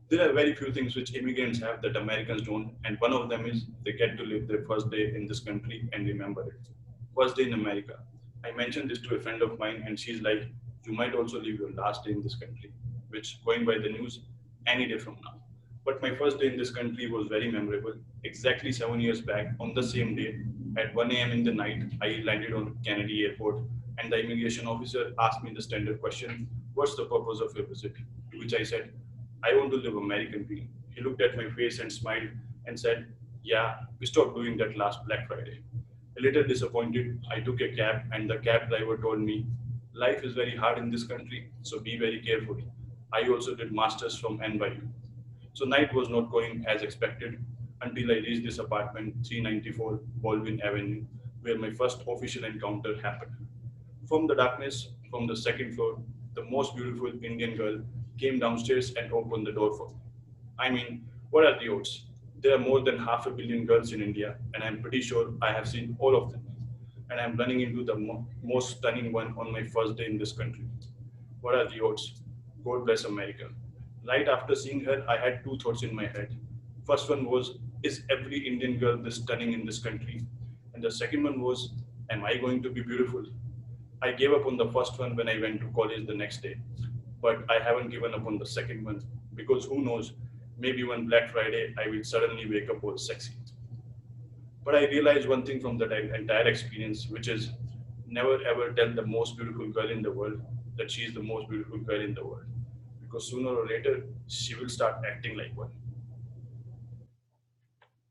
There are very few things which immigrants have that Americans don't, and one of them is they get to live their first day in this country and remember it. First day in America. I mentioned this to a friend of mine, and she's like, "You might also live your last day in this country," which, going by the news, any day from now. But my first day in this country was very memorable. Exactly 7 years back, on the same day, at 1 a.m. in the night, I landed on Kennedy Airport, and the immigration officer asked me the standard question, "What's the purpose of your visit?" To which I said, "I want to live American dream." He looked at my face and smiled and said, "Yeah, we stopped doing that last Black Friday." A little disappointed, I took a cab and the cab driver told me, "Life is very hard in this country, so be very careful." I also did masters from NYU. So night was not going as expected until I reached this apartment 394 Baldwin Avenue, where my first official encounter happened. From the darkness, from the second floor, the most beautiful Indian girl came downstairs and opened the door for me. I mean, what are the odds? There are more than half a billion girls in India, and I'm pretty sure I have seen all of them. And I'm running into the most stunning one on my first day in this country. What are the odds? God bless America. Right after seeing her, I had two thoughts in my head. First one was, is every Indian girl this stunning in this country? And the second one was, am I going to be beautiful? I gave up on the first one when I went to college the next day, but I haven't given up on the second one because who knows, maybe one Black Friday I will suddenly wake up all sexy. But I realized one thing from that entire experience, which is never ever tell the most beautiful girl in the world that she is the most beautiful girl in the world, because sooner or later she will start acting like one.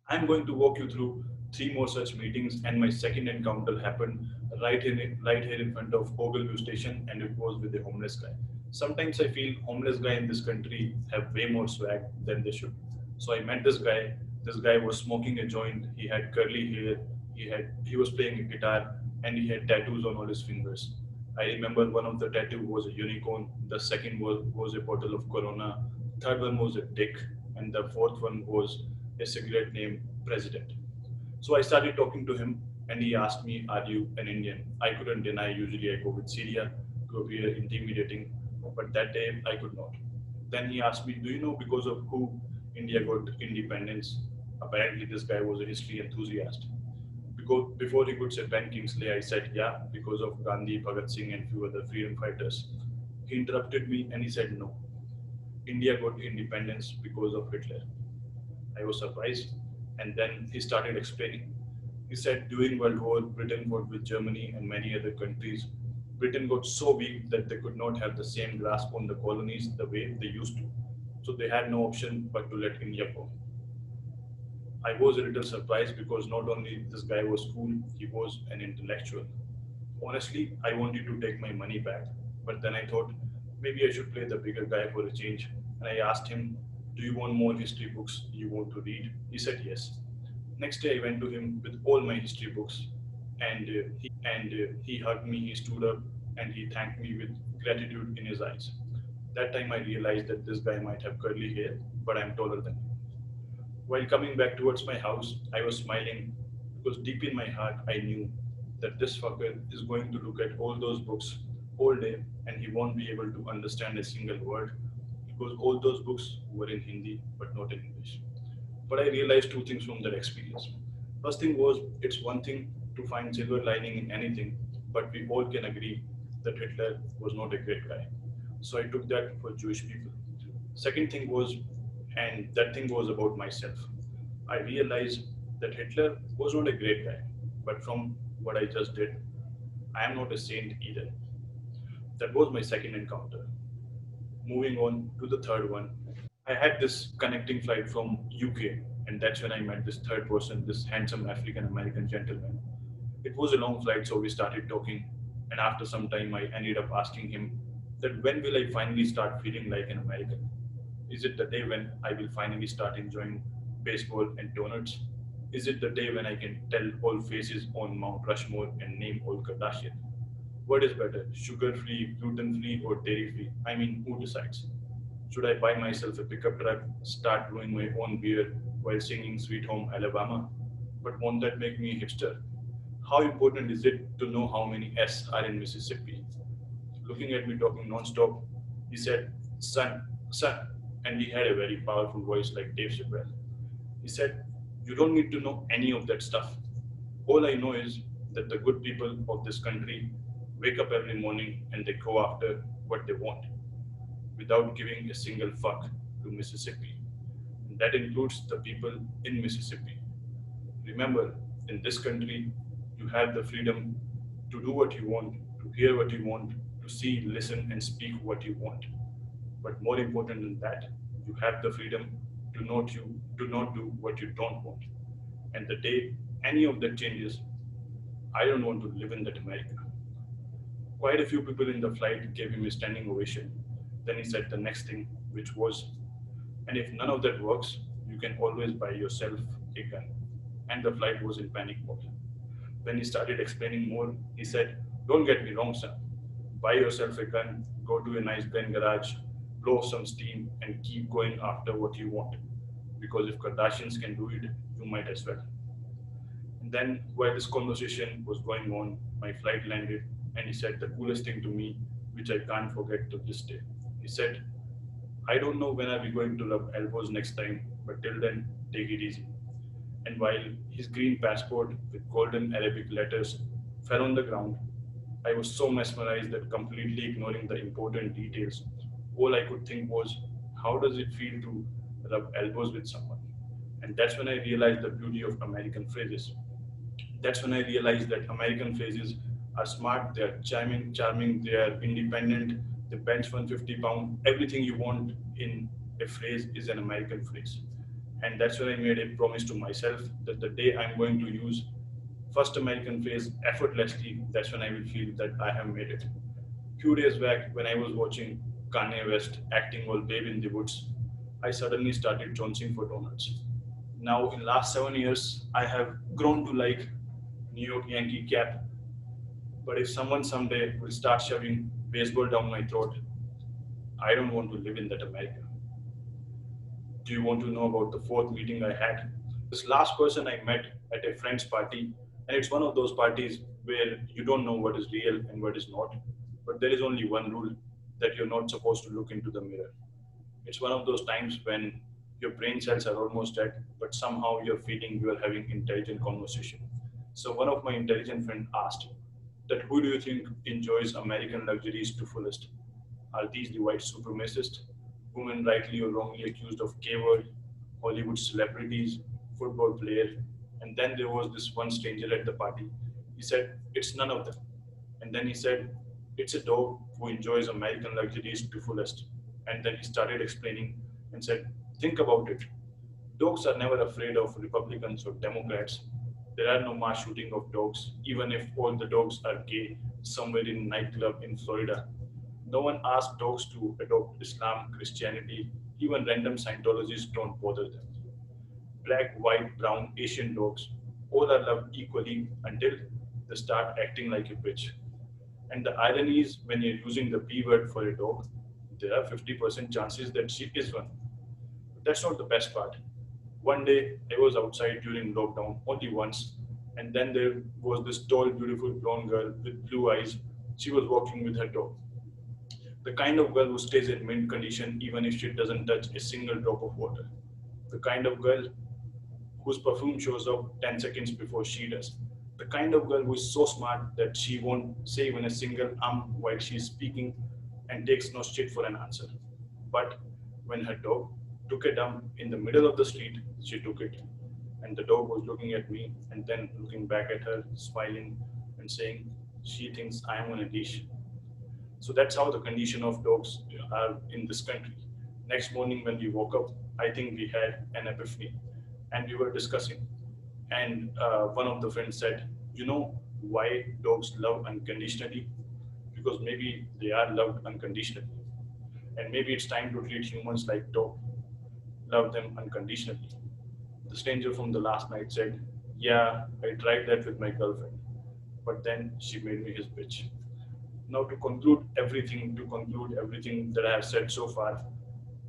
I'm going to walk you through three more such meetings, and my second encounter happened right here in front of Ogleview Station, and it was with a homeless guy. Sometimes I feel homeless guy in this country have way more swag than they should. So I met this guy. This guy was smoking a joint. He had curly hair. He was playing a guitar, and he had tattoos on all his fingers. I remember one of the tattoo was a unicorn. The second was a bottle of Corona. Third one was a dick, and the fourth one was a cigarette named President. So I started talking to him, and he asked me, "Are you an Indian?" I couldn't deny, usually I go with Syria to appear intimidating, but that day I could not. Then he asked me, "Do you know because of who India got independence?" Apparently, this guy was a history enthusiast. Because before he could say Ben Kingsley, I said, "Yeah, because of Gandhi, Bhagat Singh, and few other freedom fighters." He interrupted me and he said, "No, India got independence because of Hitler." I was surprised. And then he started explaining. He said during World War, Britain fought with Germany and many other countries. Britain got so weak that they could not have the same grasp on the colonies the way they used to. So they had no option but to let India go. I was a little surprised because not only this guy was cool, he was an intellectual. Honestly, I wanted to take my money back, but then I thought maybe I should play the bigger guy for a change. And I asked him, "Do you want more history books you want to read?" He said yes. Next day, I went to him with all my history books, and he hugged me. He stood up and he thanked me with gratitude in his eyes. That time, I realized that this guy might have curly hair, but I'm taller than him. While coming back towards my house, I was smiling because deep in my heart, I knew that this fucker is going to look at all those books all day and he won't be able to understand a single word because all those books were in Hindi but not in English. But I realized two things from that experience. First thing was, it's one thing to find silver lining in anything, but we all can agree that Hitler was not a great guy. So I took that for Jewish people. Second thing was, and that thing was about myself. I realized that Hitler was not a great guy, but from what I just did, I am not a saint either. That was my second encounter. Moving on to the third one, I had this connecting flight from UK, and that's when I met this third person, this handsome African American gentleman. It was a long flight, so we started talking, and after some time, I ended up asking him that when will I finally start feeling like an American? Is it the day when I will finally start enjoying baseball and donuts? Is it the day when I can tell all faces on Mount Rushmore and name all Kardashian? What is better, sugar free, gluten free, or dairy free? I mean, who decides? Should I buy myself a pickup truck, start brewing my own beer while singing Sweet Home Alabama? But won't that make me a hipster? How important is it to know how many S are in Mississippi? Looking at me talking non-stop, he said, son, and he had a very powerful voice like Dave Chappelle. He said, "You don't need to know any of that stuff. All I know is that the good people of this country wake up every morning and they go after what they want without giving a single fuck to Mississippi. And that includes the people in Mississippi. Remember, in this country, you have the freedom to do what you want, to hear what you want, to see, listen, and speak what you want. But more important than that, you have the freedom to not do what you don't want. And the day any of that changes, I don't want to live in that America." Quite a few people in the flight gave him a standing ovation. Then he said the next thing, which was, "And if none of that works, you can always buy yourself a gun." And the flight was in panic mode. When he started explaining more, he said, "Don't get me wrong, son. Buy yourself a gun, go to a nice gun garage, blow some steam, and keep going after what you want. Because if Kardashians can do it, you might as well." And then, while this conversation was going on, my flight landed, and he said the coolest thing to me, which I can't forget to this day. He said, "I don't know when are we going to rub elbows next time, but till then, take it easy." And while his green passport with golden Arabic letters fell on the ground, I was so mesmerized that, completely ignoring the important details, all I could think was, how does it feel to rub elbows with someone? And that's when I realized the beauty of American phrases. That's when I realized that American phrases are smart, they are charming, they are independent, they bench 150 pound. Everything you want in a phrase is an American phrase. And that's when I made a promise to myself that the day I'm going to use first American phrase effortlessly, that's when I will feel that I have made it. Few days back, when I was watching Kanye West acting all Babe in the Woods, I suddenly started jonesing for donuts. Now, in last 7 years, I have grown to like New York Yankee cap. But if someone someday will start shoving baseball down my throat, I don't want to live in that America. Do you want to know about the fourth meeting I had? This last person I met at a friend's party, and it's one of those parties where you don't know what is real and what is not, but there is only one rule, that you're not supposed to look into the mirror. It's one of those times when your brain cells are almost dead, but somehow you're feeling you are having intelligent conversation. So one of my intelligent friends asked that, who do you think enjoys American luxuries to fullest? Are these the white supremacists, women rightly or wrongly accused of K-word, Hollywood celebrities, football player? And then there was this one stranger at the party. He said, it's none of them. And then he said, it's a dog who enjoys American luxuries to fullest. And then he started explaining and said, think about it. Dogs are never afraid of Republicans or Democrats. There are no mass shooting of dogs, even if all the dogs are gay somewhere in a nightclub in Florida. No one asks dogs to adopt Islam, Christianity, even random Scientologists don't bother them. Black, white, brown, Asian dogs, all are loved equally until they start acting like a bitch. And the irony is, when you're using the P word for a dog, there are 50% chances that she is one. But that's not the best part. One day, I was outside during lockdown only once, and then there was this tall, beautiful blonde girl with blue eyes. She was walking with her dog. The kind of girl who stays in mint condition even if she doesn't touch a single drop of water. The kind of girl whose perfume shows up 10 seconds before she does. The kind of girl who is so smart that she won't say even a single while she's speaking and takes no shit for an answer. But when her dog took a dump in the middle of the street, she took it. And the dog was looking at me and then looking back at her, smiling and saying, she thinks I am on a leash. So that's how the condition of dogs are in this country. Next morning when we woke up, I think we had an epiphany and we were discussing. And one of the friends said, you know why dogs love unconditionally? Because maybe they are loved unconditionally. And maybe it's time to treat humans like dogs, love them unconditionally. The stranger from the last night said, yeah, I tried that with my girlfriend, but then she made me his bitch. Now to conclude everything that I have said so far,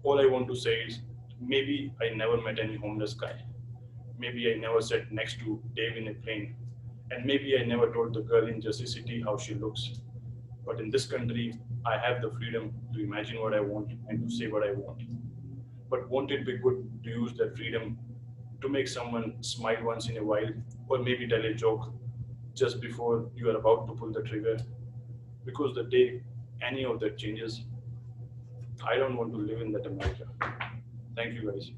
all I want to say is maybe I never met any homeless guy. Maybe I never sat next to Dave in a plane. And maybe I never told the girl in Jersey City how she looks. But in this country, I have the freedom to imagine what I want and to say what I want. But won't it be good to use that freedom to make someone smile once in a while, or maybe tell a joke just before you are about to pull the trigger? Because the day any of that changes, I don't want to live in that America. Thank you, guys.